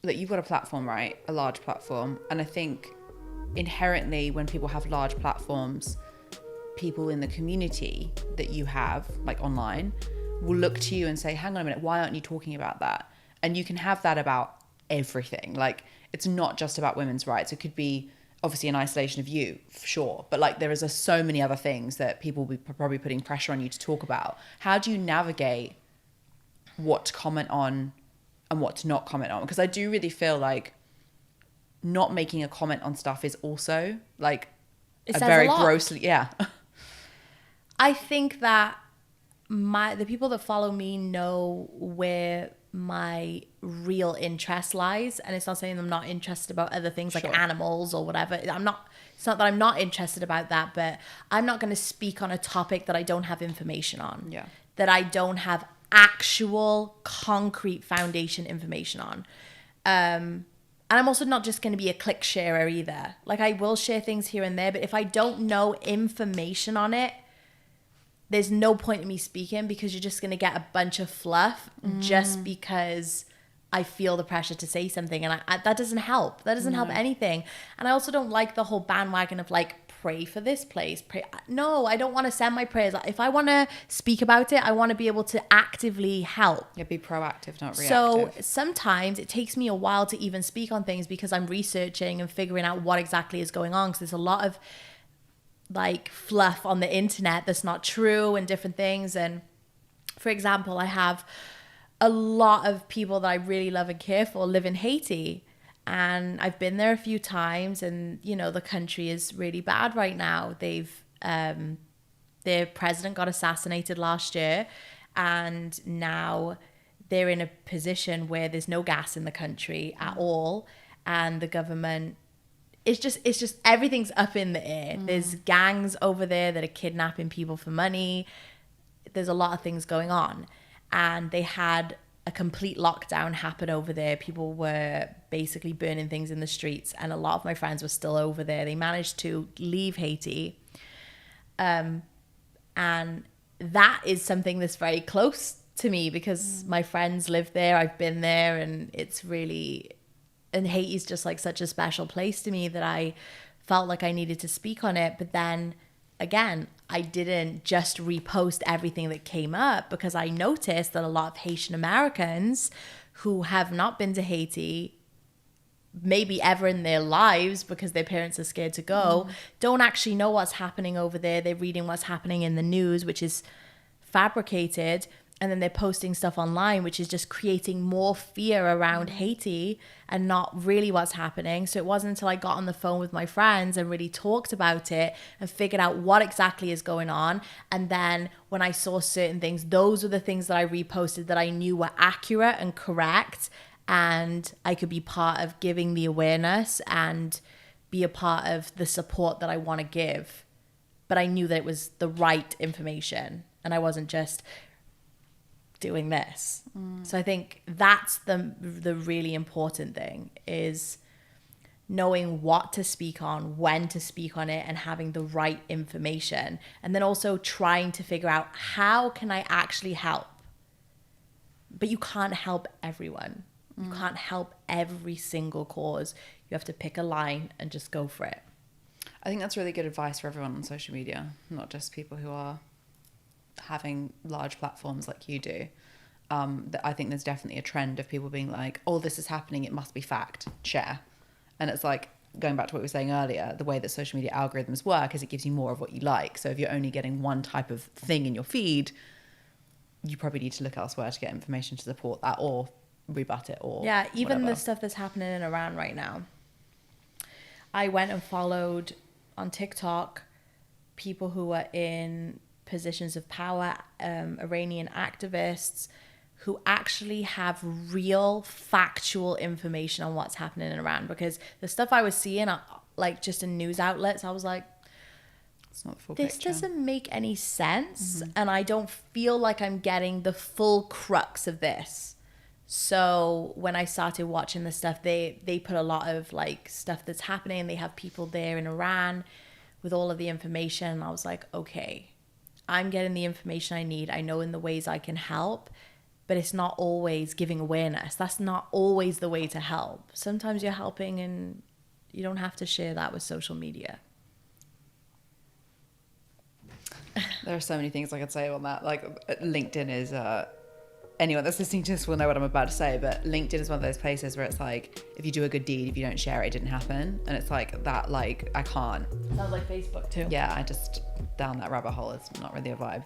that you've got a platform, right? A large platform. And I think inherently when people have large platforms, people in the community that you have, like online, will look to you and say, hang on a minute, why aren't you talking about that? And you can have that about everything. Like, it's not just about women's rights. It could be obviously in isolation of you, for sure. But like, there is so many other things that people will be probably putting pressure on you to talk about. How do you navigate what to comment on and what to not comment on? Because I do really feel like not making a comment on stuff is also like It a says very a lot. grossly, yeah. I think that the people that follow me know where my real interest lies, and it's not saying I'm not interested about other things like Sure. animals or whatever. It's not that I'm not interested about that, but I'm not going to speak on a topic that I don't have information on. Yeah. That I don't have actual concrete foundation information on. And I'm also not just going to be a click sharer either. Like, I will share things here and there, but if I don't know information on it, there's no point in me speaking, because you're just going to get a bunch of fluff just because I feel the pressure to say something. And that doesn't help. That doesn't help anything. And I also don't like the whole bandwagon of like, pray for this place. No, I don't want to send my prayers. If I want to speak about it, I want to be able to actively help. Yeah, be proactive, not reactive. So sometimes it takes me a while to even speak on things because I'm researching and figuring out what exactly is going on. Because there's a lot of like fluff on the internet that's not true and different things. And for example, I have a lot of people that I really love and care for live in Haiti. And I've been there a few times, and you know, the country is really bad right now. Their president got assassinated last year, and now they're in a position where there's no gas in the country at all, and the government, it's just everything's up in the air. There's gangs over there that are kidnapping people for money. There's a lot of things going on, and they had a complete lockdown happen over there. People were basically burning things in the streets, and a lot of my friends were still over there. They managed to leave Haiti. And that is something that's very close to me because my friends live there. I've been there, and and Haiti's just like such a special place to me that I felt like I needed to speak on it. But then again, I didn't just repost everything that came up, because I noticed that a lot of Haitian Americans who have not been to Haiti maybe ever in their lives because their parents are scared to go, don't actually know what's happening over there. They're reading what's happening in the news, which is fabricated, and then they're posting stuff online, which is just creating more fear around Haiti and not really what's happening. So it wasn't until I got on the phone with my friends and really talked about it and figured out what exactly is going on. And then when I saw certain things, those were the things that I reposted that I knew were accurate and correct, and I could be part of giving the awareness and be a part of the support that I want to give. But I knew that it was the right information, and I wasn't just doing this. So I think that's the really important thing, is knowing what to speak on, when to speak on it, and having the right information. And then also trying to figure out, how can I actually help? But you can't help everyone. You can't help every single cause. You have to pick a line and just go for it. I think that's really good advice for everyone on social media, not just people who are having large platforms like you do. I think there's definitely a trend of people being like, oh, this is happening, it must be fact, share. And it's like, going back to what we were saying earlier, the way that social media algorithms work is it gives you more of what you like. So if you're only getting one type of thing in your feed, you probably need to look elsewhere to get information to support that or rebut it or even whatever. the stuff that's happening in Iran right now. I went and followed on TikTok people who are in positions of power, Iranian activists who actually have real factual information on what's happening in Iran, because the stuff I was seeing like just in news outlets, I was like, it's not the full this picture. doesn't make any sense, and I don't feel like I'm getting the full crux of this. So when I started watching the stuff, they put a lot of like stuff that's happening. They have people there in Iran with all of the information. And I was like, okay, I'm getting the information I need. I know in the ways I can help. but it's not always giving awareness. That's not always the way to help. Sometimes you're helping and you don't have to share that with social media. There are so many things I could say on that. Like, LinkedIn is, anyone that's listening to this will know what I'm about to say, but LinkedIn is one of those places where it's like, if you do a good deed, if you don't share it, it didn't happen. And it's like that, like, I can't. Sounds like Facebook too. Yeah, I just, down that rabbit hole is not really a vibe.